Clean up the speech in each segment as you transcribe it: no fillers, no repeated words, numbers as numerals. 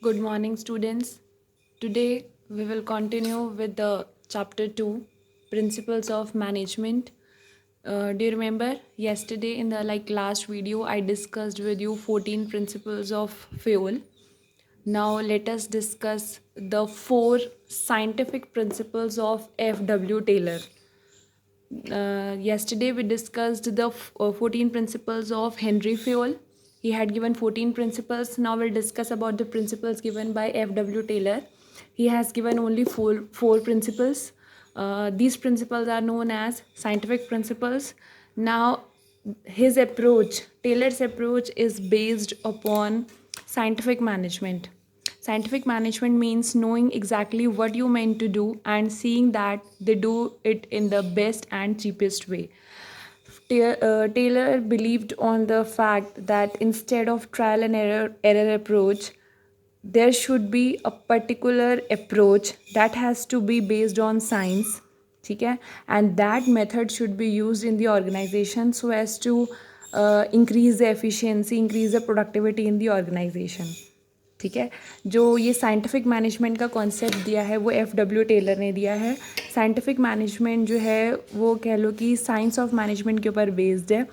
Good morning, students. Today we will continue with the chapter 2, Principles of Management. Do you remember yesterday in the last video I discussed with you 14 principles of fuel. Now let us discuss the 4 scientific principles of F.W. Taylor. Yesterday we discussed the 14 principles of Henry Fayol. He had given 14 principles. Now we'll discuss about the principles given by F.W. Taylor. He has given only four principles. These principles are known as scientific principles. Now Taylor's approach is based upon scientific management. Scientific management means knowing exactly what you meant to do and seeing that they do it in the best and cheapest way. Taylor believed on the fact that instead of trial and error approach, there should be a particular approach that has to be based on science, ठीक है, and that method should be used in the organization so as to increase the efficiency, increase the productivity in the organization. ठीक है, जो ये scientific management का concept दिया है वो F.W. टेलर ने दिया है. साइंटिफिक मैनेजमेंट जो है वो कह लो कि साइंस ऑफ मैनेजमेंट के ऊपर बेस्ड है.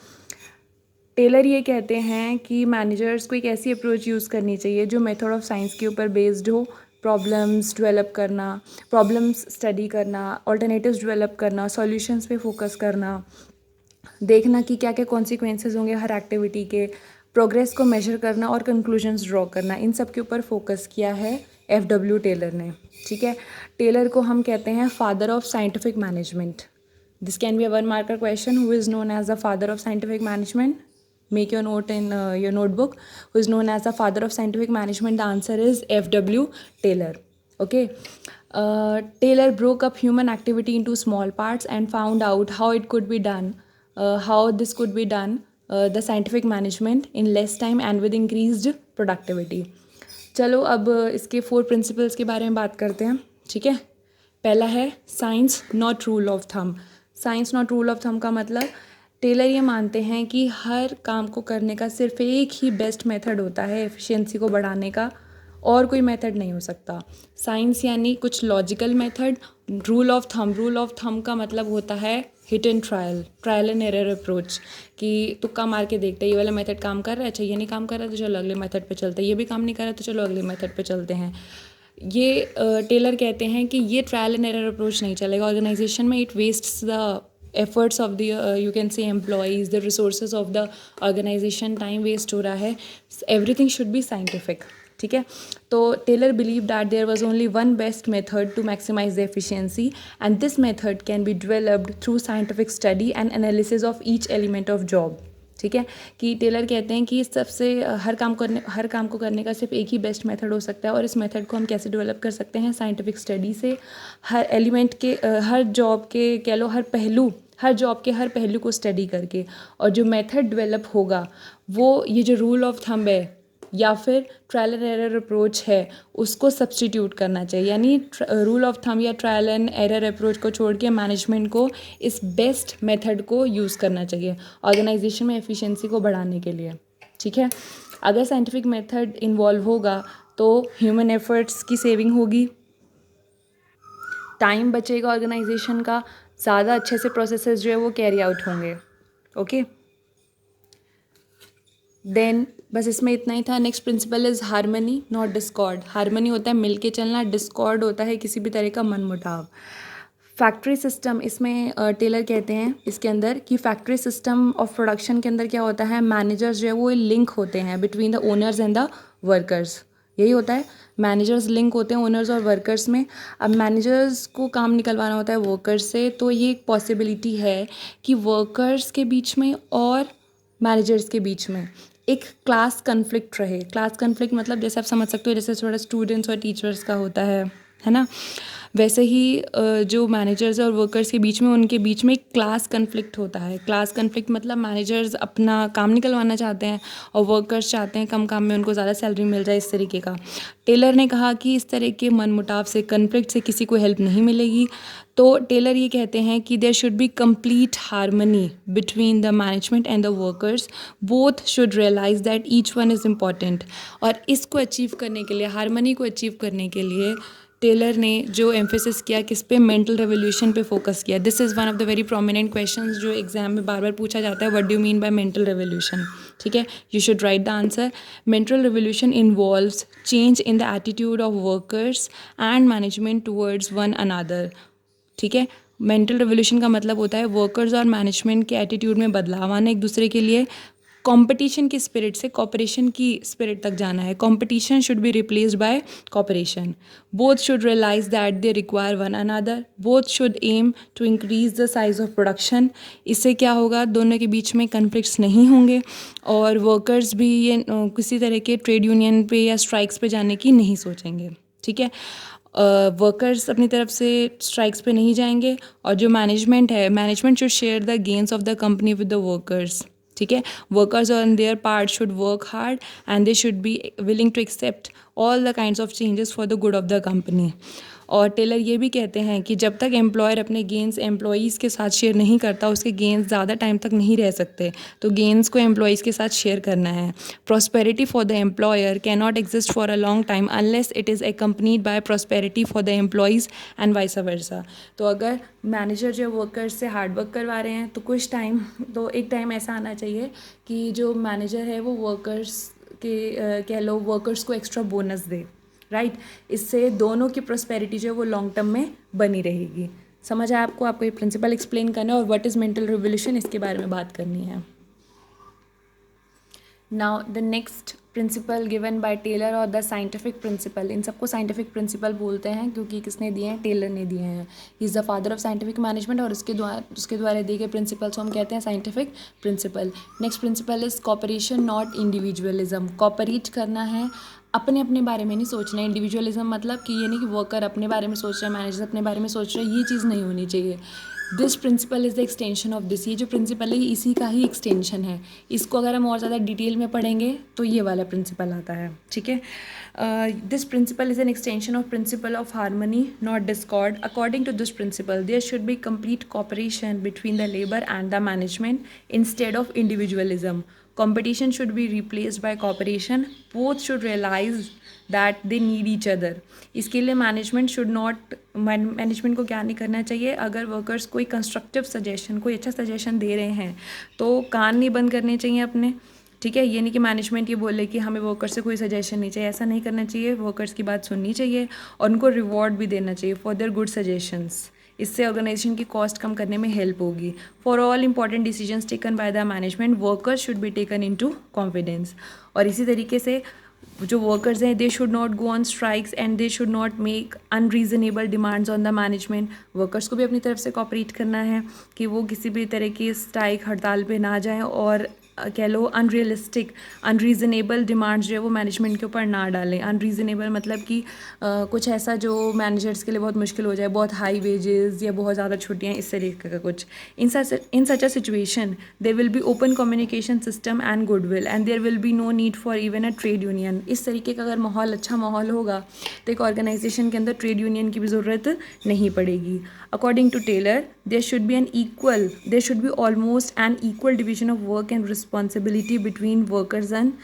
टेलर ये कहते हैं कि मैनेजर्स को एक ऐसी अप्रोच यूज़ करनी चाहिए जो मेथड ऑफ साइंस के ऊपर बेस्ड हो. प्रॉब्लम्स डेवलप करना, प्रॉब्लम्स स्टडी करना, ऑल्टरनेटिव्स डेवलप करना, सॉल्यूशंस पे फोकस करना, देखना कि क्या क्या कॉन्सिक्वेंसेज होंगे हर एक्टिविटी के, प्रोग्रेस को मेजर करना और कंक्लूजन्स ड्रॉ करना. इन सब के ऊपर फोकस किया है F.W. टेलर ने. ठीक है, टेलर को हम कहते हैं father of scientific management. This can be a one marker question. Who is known as the father of scientific management? Make your note in your notebook. Who is known as the father of scientific management? The answer is F.W. Taylor. Okay. Taylor broke up human activity into small parts and found out how it could be done, how this could be done, the scientific management in less time and with increased productivity. चलो अब इसके 4 principles के बारे में बात करते हैं. ठीक है, पहला है science not rule of thumb. Science not rule of thumb का मतलब टेलर ये मानते हैं कि हर काम को करने का सिर्फ एक ही बेस्ट मेथड होता है एफिशिएंसी को बढ़ाने का, और कोई मेथड नहीं हो सकता. साइंस यानी कुछ logical method. Rule of thumb का मतलब होता है hit and trial and error approach, कि तुक्का मार के देखते हैं ये वाला मेथड काम कर रहा है, अच्छा ये नहीं काम कर रहा है तो चलो अगले मेथड पे चलते हैं, ये भी काम नहीं कर रहा है तो चलो अगले मेथड पे चलते हैं. ये टेलर कहते हैं कि ये ट्रायल एंड एरर अप्रोच नहीं चलेगा ऑर्गेनाइजेशन में. It wastes the efforts of the you can say employees, the resources of the organization, time waste हो रहा है. everything should be scientific. ठीक है, तो Taylor believe that there was only one best method to maximise the efficiency and this method can be developed through scientific study and analysis of each element of job. ठीक है, कि Taylor कहते हैं कि सबसे हर काम को करने का सिर्फ एक ही बेस्ट मेथड हो सकता है, और इस मेथड को हम कैसे डेवलप कर सकते हैं साइंटिफिक स्टडी से. हर एलिमेंट के हर जॉब के कह लो हर जॉब के हर पहलू को स्टडी करके, और जो मेथड डेवलप होगा वो ये जो रूल ऑफ थंब है या फिर ट्रायल एंड एरर अप्रोच है उसको सब्सटीट्यूट करना चाहिए. यानी रूल ऑफ थंब या ट्रायल एंड एरर अप्रोच को छोड़ के मैनेजमेंट को इस बेस्ट मेथड को यूज़ करना चाहिए ऑर्गेनाइजेशन में एफिशिएंसी को बढ़ाने के लिए. ठीक है, अगर साइंटिफिक मेथड इन्वॉल्व होगा तो ह्यूमन एफर्ट्स की सेविंग होगी, टाइम बचेगा ऑर्गेनाइजेशन का, ज़्यादा अच्छे से प्रोसेसेस जो है वो कैरी आउट होंगे. ओके, देन बस इसमें इतना ही था. Next principle is harmony not Discord. Harmony होता है मिल के चलना, डिस्कॉर्ड होता है किसी भी तरह का मनमुटाव. फैक्ट्री सिस्टम, इसमें टेलर कहते हैं इसके अंदर कि फैक्ट्री सिस्टम ऑफ प्रोडक्शन के अंदर क्या होता है, मैनेजर्स जो है वो लिंक होते हैं between the owners and the workers. यही होता है, मैनेजर्स लिंक होते हैं ओनर्स और वर्कर्स में. अब मैनेजर्स को काम निकलवाना होता है वर्कर्स से, तो ये एक पॉसिबिलिटी है कि वर्कर्स के बीच में और मैनेजर्स के बीच में एक क्लास कन्फ्लिक्ट रहे. क्लास कन्फ्लिक्ट मतलब जैसे आप समझ सकते हो जैसे थोड़ा स्टूडेंट्स और टीचर्स का होता है, है ना। वैसे ही जो मैनेजर्स और वर्कर्स के बीच में, उनके बीच में एक क्लास कन्फ्लिक्ट होता है। क्लास कन्फ्लिक्ट मतलब मैनेजर्स अपना काम निकलवाना चाहते हैं और वर्कर्स चाहते हैं कम काम में उनको ज़्यादा सैलरी मिल जाए, इस तरीके का। टेलर ने कहा कि इस तरह के मनमुटाव से, कन्फ्लिक्ट से किसी को हेल्प नहीं मिलेगी। तो टेलर ये कहते हैं कि there should be complete harmony between the management and the workers, both should realise that each one is important. और इसको अचीव करने के लिए, हार्मनी को अचीव करने के लिए टेलर ने जो एम्फेसिस किया किस पे, मेंटल रेवोल्यूशन पे फोकस किया। This is one of the very prominent questions जो एग्जाम में बार बार पूछा जाता है, what do you mean by mental revolution. ठीक है, you should write the answer. Mental revolution involves change in the attitude of workers and management towards one another. ठीक है, mental revolution का मतलब होता है वर्कर्स और मैनेजमेंट के एटीट्यूड में बदलाव आना एक दूसरे के लिए। कंपटीशन की स्पिरिट से कॉपरेशन की स्पिरिट तक जाना है। Competition should be replaced by cooperation. Both should realise that they require one another. Both should aim to increase the size of production. इससे क्या होगा, दोनों के बीच में कन्फ्लिक्ट्स नहीं होंगे और वर्कर्स भी ये किसी तरह के ट्रेड यूनियन पे या स्ट्राइक्स पे जाने की नहीं सोचेंगे। ठीक है, वर्कर्स अपनी तरफ से स्ट्राइक्स पे नहीं जाएंगे और जो मैनेजमेंट है, management should share the gains of the company with the workers. ठीक है, workers on their part should work hard and they should be willing to accept all the kinds of changes for the good of the company. और Taylor ये भी कहते हैं कि जब तक एम्प्लॉयर अपने गेंस एम्प्लॉयज़ के साथ शेयर नहीं करता, उसके गेंस ज़्यादा टाइम तक नहीं रह सकते। तो गेंस को एम्प्लॉयज़ के साथ शेयर करना है। Prosperity for the employer can not exist for a long time unless it is accompanied by prosperity for the employees and vice versa. तो अगर मैनेजर जो वर्कर्स से हार्ड वर्क करवा रहे हैं तो कुछ टाइम, तो एक टाइम ऐसा आना चाहिए कि जो मैनेजर है वो वर्कर्स के कह लो वर्कर्स को एक्स्ट्रा बोनस दे। राइट, इससे दोनों की प्रॉस्पेरिटी जो है वो लॉन्ग टर्म में बनी रहेगी। समझ आया आपको? आपको ये प्रिंसिपल एक्सप्लेन करना है और व्हाट इज़ मेंटल रिवोल्यूशन, इसके बारे में बात करनी है। Now the next principle given by Taylor और द साइंटिफिक प्रिंसिपल। इन सबको साइंटिफिक प्रिंसिपल बोलते हैं क्योंकि किसने दिए हैं, टेलर ने दिए हैं। He is the father of scientific management और उसके द्वारा दिए गए प्रिंसिपल्स को हम कहते हैं scientific principle. Next principle is cooperation not individualism. Cooperate करना है, अपने अपने बारे में नहीं सोचना है। इंडिविजुअलिज्म मतलब कि ये नहीं कि वर्कर अपने बारे में सोच रहा है, मैनेजर अपने बारे में सोच रहा है, ये चीज़ नहीं होनी चाहिए। This principle is the extension of this. ये जो प्रिंसिपल है इसी का ही एक्सटेंशन है। इसको अगर हम और ज़्यादा डिटेल में पढ़ेंगे तो ये वाला प्रिंसिपल आता है। ठीक है, this principle is an extension of principle of harmony not discord. According to this principle there should be complete cooperation between the labour and the management instead of individualism. Competition should be replaced by cooperation. Both should realize that they need each other. इसके लिए management को क्या नहीं करना चाहिए, अगर workers कोई constructive suggestion, कोई अच्छा सजेशन दे रहे हैं तो कान नहीं बंद करने चाहिए अपने। ठीक है, ये नहीं कि मैनेजमेंट ये बोले कि हमें वर्कर्स से कोई सजेशन नहीं चाहिए, ऐसा नहीं करना चाहिए। वर्कर्स की बात सुननी चाहिए और उनको रिवॉर्ड भी देना चाहिए फॉर देयर गुड सजेशंस। इससे ऑर्गेनाइजेशन की कॉस्ट कम करने में हेल्प होगी। For all important decisions taken by the management workers should be taken into confidence. और इसी तरीके से जो वर्कर्स हैं, they should not go on strikes and they should not make unreasonable demands on the management. Workers को भी अपनी तरफ से कॉपरेट करना है कि वो किसी भी तरह की स्ट्राइक, हड़ताल पे ना जाएं और कह लो अनरियलिस्टिक, अनरीजनेबल डिमांड्स जो है वो मैनेजमेंट के ऊपर ना डालें। अनरीजनेबल मतलब कि कुछ ऐसा जो मैनेजर्स के लिए बहुत मुश्किल हो जाए, बहुत हाई वेजेस या बहुत ज़्यादा छुट्टियाँ, इस तरीके का कुछ। In such a situation there will be open communication system and goodwill and there will be no need for even a trade union. इस तरीके का अगर माहौल, अच्छा माहौल होगा तो एक ऑर्गेनाइजेशन के अंदर ट्रेड यूनियन की भी ज़रूरत नहीं पड़ेगी। According to Taylor there should be almost an equal division of work and responsibility between workers and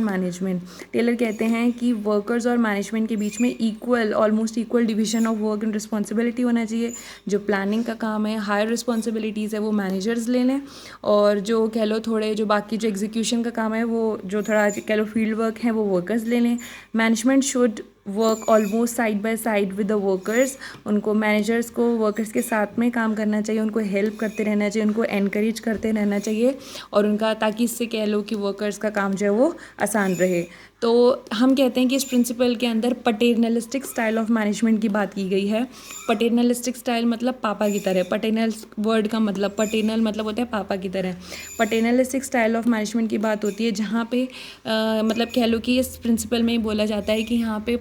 management. Taylor कहते हैं कि वर्कर्स और मैनेजमेंट के बीच में almost equal division of work and responsibility होना चाहिए। जो प्लानिंग का काम है, हायर रिस्पॉन्सिबिलिटीज़ है, वो मैनेजर्स ले लें और जो कह लो थोड़े जो बाकी जो एग्जीक्यूशन का काम है, वो जो थोड़ा कह लो फील्ड वर्क है, वो वर्कर्स ले लें। Management should work almost side by side with the workers. उनको मैनेजर्स को वर्कर्स के साथ में काम करना चाहिए, उनको हेल्प करते रहना चाहिए, उनको एनकरेज करते रहना चाहिए और उनका, ताकि इससे कह लो कि वर्कर्स का काम जो है वो आसान रहे। तो हम कहते हैं कि इस प्रिंसिपल के अंदर पटेर्नलिस्टिक स्टाइल ऑफ मैनेजमेंट की बात की गई है। पटेर्नलिस्टिक स्टाइल मतलब पापा की तरह, पटेर्नल वर्ड का मतलब, पटेर्नल मतलब होता है पापा की तरह। पटेर्नलिस्टिक स्टाइल ऑफ मैनेजमेंट की बात होती है जहाँ पे मतलब कह लो कि इस प्रिंसिपल में ही बोला जाता है कि यहाँ पे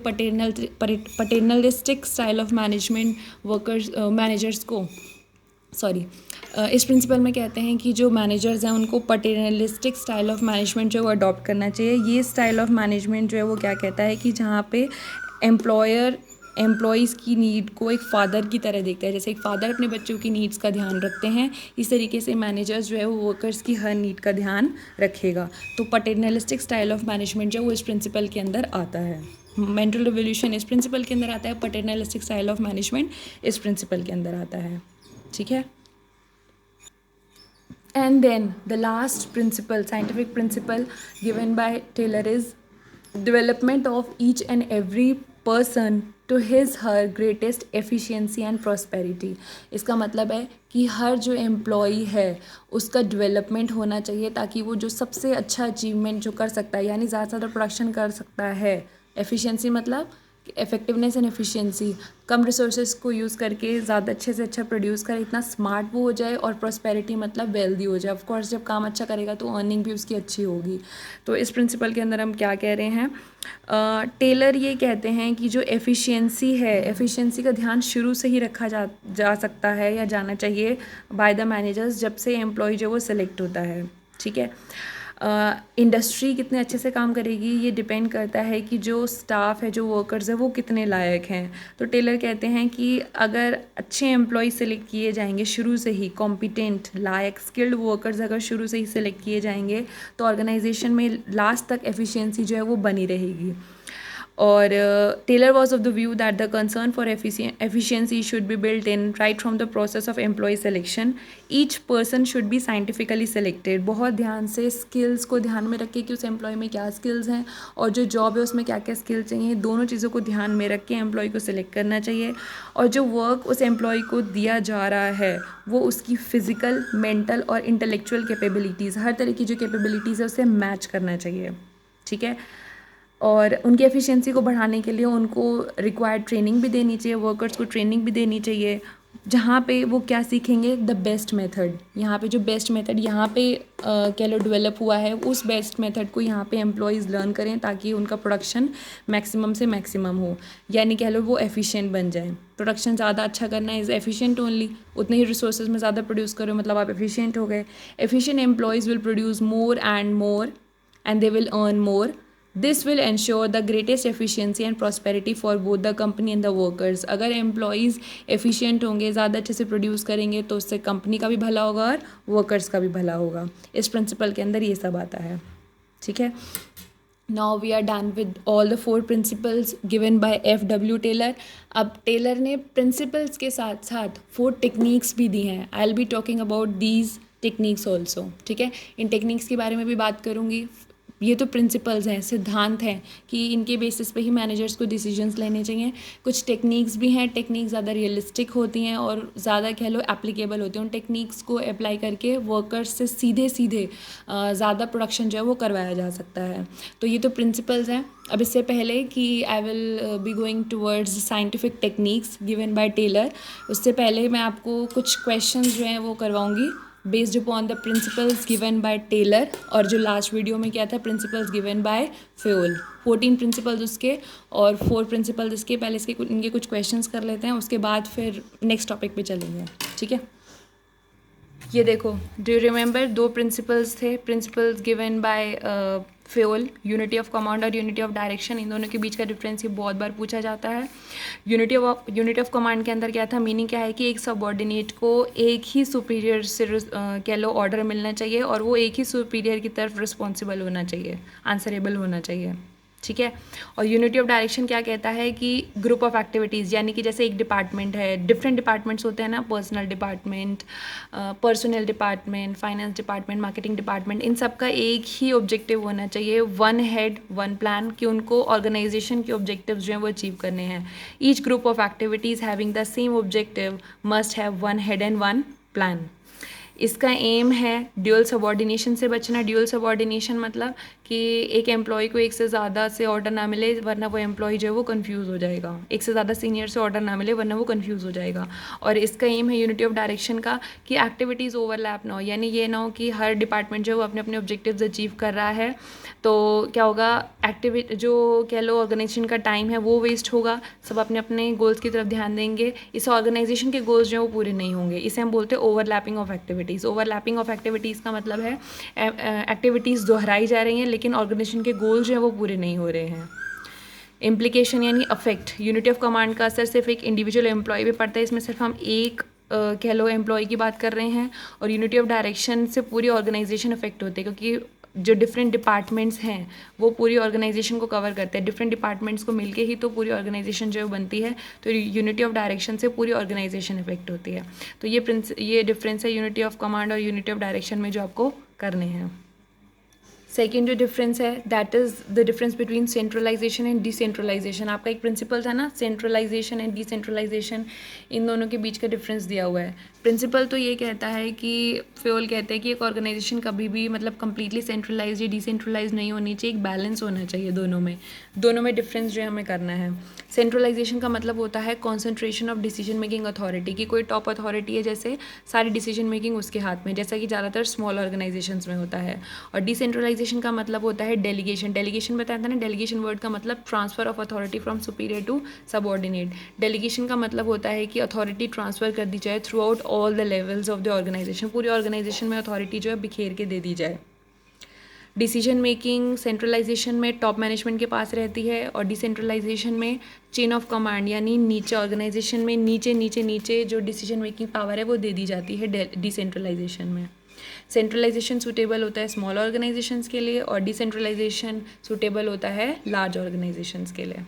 paternalistic style of management workers managers को इस प्रिंसिपल में कहते हैं कि जो मैनेजर्स हैं उनको पटेर्नलिस्टिक स्टाइल ऑफ मैनेजमेंट जो है वो अडॉप्ट करना चाहिए। ये स्टाइल ऑफ मैनेजमेंट जो है वो क्या कहता है कि जहाँ पे एम्प्लॉयर एम्प्लॉयज़ की नीड को एक फ़ादर की तरह देखता है। जैसे एक फ़ादर अपने बच्चों की नीड्स का ध्यान रखते हैं, इस तरीके से मैनेजर्स जो है वो वर्कर्स की हर नीड का ध्यान रखेगा। तो पटेर्नलिस्टिक स्टाइल ऑफ मैनेजमेंट जो वो इस प्रिंसिपल के अंदर आता है। मेंटल रिवोल्यूशन इस प्रिंसिपल के अंदर आता है, पटेर्नलिस्टिक स्टाइल ऑफ मैनेजमेंट इस प्रिंसिपल के अंदर आता है। ठीक है। And then the last principle, scientific principle given by Taylor is development of each and every person to his her greatest efficiency and prosperity। इसका मतलब है कि हर जो एम्प्लॉई है उसका डेवलपमेंट होना चाहिए ताकि वो जो सबसे अच्छा अचीवमेंट जो कर सकता है, यानी ज़्यादा से ज़्यादा प्रोडक्शन कर सकता है। एफिशिएंसी मतलब effectiveness and efficiency, come resources को यूज़ करके ज़्यादा अच्छे से अच्छा प्रोड्यूस करे, इतना स्मार्ट वो हो जाए। और प्रॉस्पेरिटी मतलब वेल्दी हो जाए। ऑफ कोर्स जब काम अच्छा करेगा तो अर्निंग भी उसकी अच्छी होगी। तो इस प्रिंसिपल के अंदर हम क्या कह रहे हैं, टेलर ये कहते हैं कि जो एफिशिएंसी है, एफिशिएंसी का ध्यान शुरू से ही रखा जा सकता है या जाना चाहिए बाय द मैनेजर्स जब से एम्प्लॉय जो वो सिलेक्ट होता है। ठीक है। इंडस्ट्री कितने अच्छे से काम करेगी ये डिपेंड करता है कि जो स्टाफ है, जो वर्कर्स है वो कितने लायक हैं। तो टेलर कहते हैं कि अगर अच्छे एम्प्लॉय सेलेक्ट किए जाएंगे शुरू से ही, कॉम्पिटेंट लायक स्किल्ड वर्कर्स अगर शुरू से ही सिलेक्ट किए जाएंगे तो ऑर्गेनाइजेशन में लास्ट तक एफिशिएंसी जो है वो बनी रहेगी। और Taylor was of the view that the concern for efficiency should be built in right from the process of employ selection. Each person should be scientifically selected. बहुत ध्यान से स्किल्स को ध्यान में रख के कि उस एम्प्लॉय में क्या स्किल्स हैं और जो जॉब है उसमें क्या क्या स्किल चाहिए, दोनों चीज़ों को ध्यान में रख के एम्प्लॉय को सिलेक्ट करना चाहिए। और जो वर्क उस एम्प्लॉय को दिया जा रहा है वो उसकी फ़िज़िकल, मेंटल और इंटेलेक्चुअल कैपेबिलिटीज़, हर तरह की जो कैपेबिलिटीज़ है उससे मैच करना चाहिए। ठीक है। और उनकी एफिशिएंसी को बढ़ाने के लिए उनको रिक्वायर्ड ट्रेनिंग भी देनी चाहिए, वर्कर्स को ट्रेनिंग भी देनी चाहिए जहाँ पे वो क्या सीखेंगे, द बेस्ट मेथड। यहाँ पे जो बेस्ट मेथड यहाँ पे कह लो डेवलप हुआ है, उस बेस्ट मेथड को यहाँ पे एम्प्लॉयज़ लर्न करें ताकि उनका प्रोडक्शन मैक्सिमम से मैक्सिमम हो, यानी कह लो वो एफिशिएंट बन जाए। प्रोडक्शन ज़्यादा अच्छा करना इज़ एफिशिएंट ओनली, उतने ही रिसोर्सेज में ज़्यादा प्रोड्यूस करो मतलब आप एफिशिएंट हो गए। Efficient employees will produce more and they will earn more. This will ensure the greatest efficiency and prosperity for both the company and the workers। अगर employees efficient होंगे, ज़्यादा अच्छे से प्रोड्यूस करेंगे तो उससे कंपनी का भी भला होगा और वर्कर्स का भी भला होगा। इस प्रिंसिपल के अंदर ये सब आता है। ठीक है। Now we are done with all the 4 principles given by F.W. Taylor. अब टेलर ने प्रिंसिपल्स के साथ साथ 4 टेक्निक्स भी दी हैं। I will be talking about these techniques also. ठीक है। इन टेक्निक्स के बारे में भी बात करूँगी। ये तो प्रिंसिपल्स हैं, सिद्धांत हैं कि इनके बेसिस पे ही मैनेजर्स को डिसीजंस लेने चाहिए। कुछ टेक्निक्स भी हैं, टेक्निक्स ज़्यादा रियलिस्टिक होती हैं और ज़्यादा कह लो एप्लीकेबल होती हैं। उन टेक्निक्स को अप्लाई करके वर्कर्स से सीधे ज़्यादा प्रोडक्शन जो है वो करवाया जा सकता है। तो ये तो प्रिंसिपल्स हैं। अब इससे पहले कि I will be going towards scientific techniques given by Taylor, उससे पहले मैं आपको कुछ क्वेश्चन जो हैं वो करवाऊँगी based upon the principles given by Taylor. और जो लास्ट वीडियो में क्या था, principles given by Fayol. 14 principles उसके और 4 प्रिंसिपल्स इसके। पहले इनके कुछ क्वेश्चंस कर लेते हैं, उसके बाद फिर नेक्स्ट टॉपिक पे चलेंगे। ठीक है। ये देखो, डू यू रिमेंबर 2 प्रिंसिपल्स थे, principles given by Fayol, unity of command और यूनिटी ऑफ डायरेक्शन। इन दोनों के बीच का डिफरेंस ये बहुत बार पूछा जाता है। यूनिटी ऑफ कमांड के अंदर क्या था, मीनिंग क्या है कि एक सबऑर्डिनेट को एक ही सुपीरियर से कह लो ऑर्डर मिलना चाहिए और वो एक ही सुपीरियर की तरफ रिस्पॉन्सिबल होना चाहिए, आंसरेबल होना चाहिए। ठीक है। और यूनिटी ऑफ डायरेक्शन क्या कहता है कि ग्रुप ऑफ एक्टिविटीज़, यानी कि जैसे एक डिपार्टमेंट है, डिफरेंट डिपार्टमेंट्स होते हैं ना, personal department, personal department, finance department, marketing department, इन सब का एक ही ऑब्जेक्टिव होना चाहिए, वन हेड वन प्लान, कि उनको ऑर्गेनाइजेशन के ऑब्जेक्टिव्स जो हैं वो अचीव करने हैं। Each group of activities having the same objective must have one head and one plan. इसका एम है ड्यूअल सबॉर्डिनेशन से बचना। ड्यूअल सबॉर्डिनेशन मतलब कि एक एम्प्लॉय को एक से ज़्यादा से ऑर्डर ना मिले, वरना वो एम्प्लॉय जो है वो कंफ्यूज हो जाएगा। एक से ज़्यादा सीनियर से ऑर्डर ना मिले, वरना वो कंफ्यूज हो जाएगा। और इसका एम है यूनिटी ऑफ डायरेक्शन का, कि एक्टिविटीज़ ओवरलैप ना हो, यानी ये ना हो कि हर डिपार्टमेंट जो है वो अपने अपने ऑब्जेक्टिव्स अचीव कर रहा है, तो क्या होगा, एक्टिविटी जो कह लो ऑर्गेनाइजेशन का टाइम है वो वेस्ट होगा, सब अपने अपने गोल्स की तरफ ध्यान देंगे, इस ऑर्गेनाइजेशन के गोल्स जो है वो पूरे नहीं होंगे। इसे हम बोलते हैं overlapping of activities. Overlapping of activities का मतलब है एक्टिविटीज़ दोहराई जा रही हैं लेकिन ऑर्गेनाइजेशन के गोल्स जो है वो पूरे नहीं हो रहे हैं। इम्प्लीकेशन यानी अफेक्ट, यूनिटी ऑफ कमांड का असर सिर्फ एक इंडिविजुअल एम्प्लॉय पे पड़ता है, इसमें सिर्फ हम एक कह लो एम्प्लॉय की बात कर रहे हैं। और यूनिटी ऑफ डायरेक्शन से पूरी ऑर्गेनाइजेशन अफेक्ट होती है, क्योंकि जो डिफरेंट डिपार्टमेंट्स हैं वो पूरी ऑर्गेनाइजेशन को कवर करते हैं। डिफरेंट डिपार्टमेंट्स को मिलके ही तो पूरी ऑर्गेनाइजेशन जो है बनती है, तो यूनिटी ऑफ डायरेक्शन से पूरी ऑर्गेनाइजेशन इफेक्ट होती है। तो ये डिफरेंस है यूनिटी ऑफ कमांड और यूनिटी ऑफ डायरेक्शन में जो आपको करने हैं। सेकेंड जो डिफरेंस है that is the difference between centralisation and decentralisation. आपका एक प्रिंसिपल था ना, सेंट्रलाइजेशन एंड डिसेंट्रलाइजेशन, इन दोनों के बीच का डिफरेंस दिया हुआ है। प्रिंसिपल तो ये कहता है कि फ्योल कहते हैं कि एक ऑर्गेनाइजेशन कभी भी मतलब कंप्लीटली सेंट्रलाइज या डिसेंट्रलाइज नहीं होनी चाहिए, एक बैलेंस होना चाहिए दोनों में डिफरेंस जो है हमें करना है। सेंट्रलाइजेशन का मतलब होता है concentration of decision making authority, की कोई टॉप अथॉरिटी है जैसे सारी डिसीजन मेकिंग उसके हाथ में, जैसा कि ज़्यादातर स्मॉल ऑर्गेनाइजेशंस में होता है। और डिसेंट्रलाइजेशन का मतलब होता है डेलीगेशन। डेलीगेशन बताया था ना, डेलीगेशन वर्ड का मतलब transfer of authority from superior to subordinate. Delegation का मतलब होता है कि अथॉरिटी ट्रांसफर कर दी जाए throughout all the levels of the organisation, पूरी ऑर्गेनाइजेशन में अथॉरिटी जो है बिखेर के दे दी जाए। डिसीजन मेकिंग सेंट्रलाइजेशन में टॉप मैनेजमेंट के पास रहती है, और डिसेंट्रलाइजेशन में चेन ऑफ कमांड यानी नीचे ऑर्गेनाइजेशन में नीचे नीचे नीचे जो डिसीजन मेकिंग पावर है वो दे दी जाती है डिसेंट्रलाइजेशन में। सेंट्रलाइजेशन सूटेबल होता है स्मॉल ऑर्गेनाइजेशंस के लिए, और डिसेंट्रलाइजेशन सूटेबल होता है लार्ज ऑर्गेनाइजेशंस के लिए।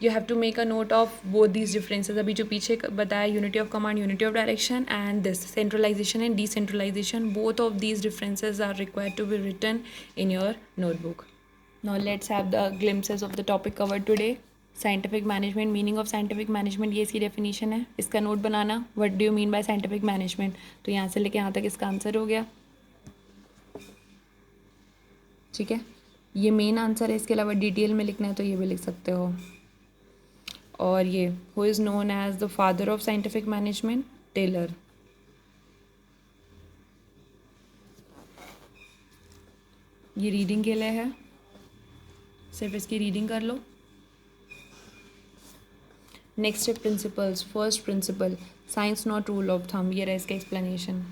You have to make a note of both these differences. अभी जो पीछे बताया unity of command, unity of direction, and this centralisation and decentralisation, both of these differences are required to be written in your notebook. Now let's have the glimpses of the topic covered today. Scientific management, meaning of scientific management, ये इसकी definition है। इसका note banana, what do you mean by scientific management. तो यहाँ से लेके यहाँ तक इसका आंसर हो गया, ठीक है। ये मेन आंसर है, इसके अलावा डिटेल में लिखना है तो ये भी लिख सकते हो। और ये who is known as the father of scientific management, Taylor. ये रीडिंग के लिए है, सिर्फ इसकी रीडिंग कर लो। नेक्स्ट है principles. First principle, science not rule of thumb, ये रहा इसका एक्सप्लेनेशन।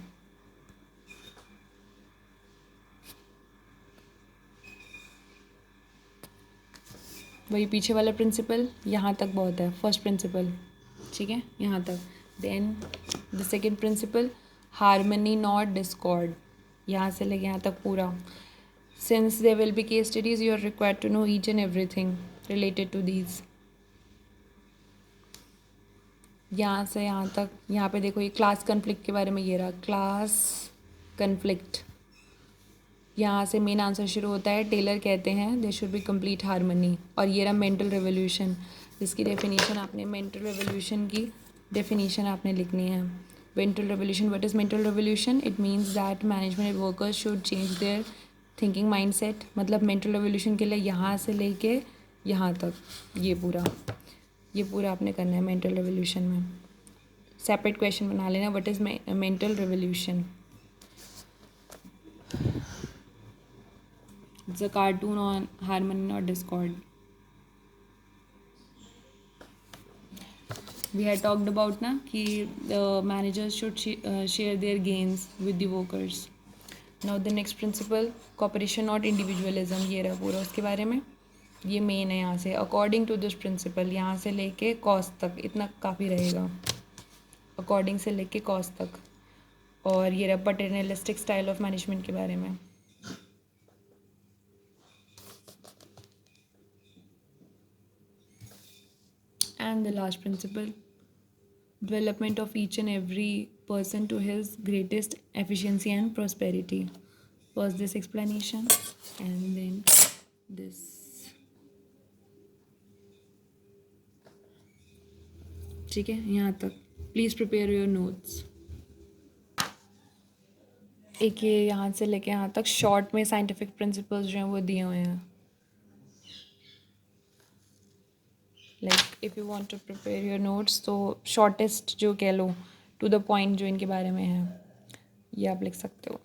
वही पीछे वाला प्रिंसिपल, यहाँ तक बहुत है, फर्स्ट प्रिंसिपल, ठीक है, यहाँ तक। Then the second principle, harmony not discord, यहाँ से लेके यहाँ तक पूरा। Since there will be case studies you are required to know each and everything related to these. यहाँ से यहाँ तक, यहाँ पे देखो ये क्लास कन्फ्लिक्ट के बारे में, ये रहा क्लास कन्फ्लिक्ट। यहाँ से मेन आंसर शुरू होता है, टेलर कहते हैं दे शुड बी कंप्लीट हारमनी। और ये रहा मेंटल रेवोल्यूशन, जिसकी डेफिनेशन आपने, मेंटल रेवोल्यूशन की डेफिनेशन आपने लिखनी है। Mental revolution, what is mental revolution? It means that management workers should change their thinking mindset. मतलब मेंटल रेवोल्यूशन के लिए यहाँ से लेके यहाँ तक ये पूरा आपने करना है मेंटल रेवोल्यूशन में। सेपरेट क्वेश्चन बना लेना, what is mental revolution. It's a cartoon on harmony not Discord. We had talked about ना कि managers should share their gains with the workers. Now the next principle, cooperation not individualism, ये रहा पूरा उसके बारे में। ये मेन है यहाँ से, अकॉर्डिंग टू दिस प्रिंसिपल, यहाँ से लेके कॉज तक इतना काफ़ी रहेगा, अकॉर्डिंग से लेके कॉज तक। और ये रहा पैटर्नलिस्टिक स्टाइल ऑफ मैनेजमेंट के बारे में। And the last principle, development of each and every person to his greatest efficiency and prosperity. First this explanation and then this. ठीक है, यहाँ तक। Please prepare your notes. एक ये यहाँ से लेके यहाँ तक शॉर्ट में साइंटिफिक प्रिंसिपल्स जो हैं वो दिए हुए हैं. Like if you want to prepare your notes तो शॉर्टेस्ट जो कह लो टू द पॉइंट जो इनके बारे में है ये आप लिख सकते हो.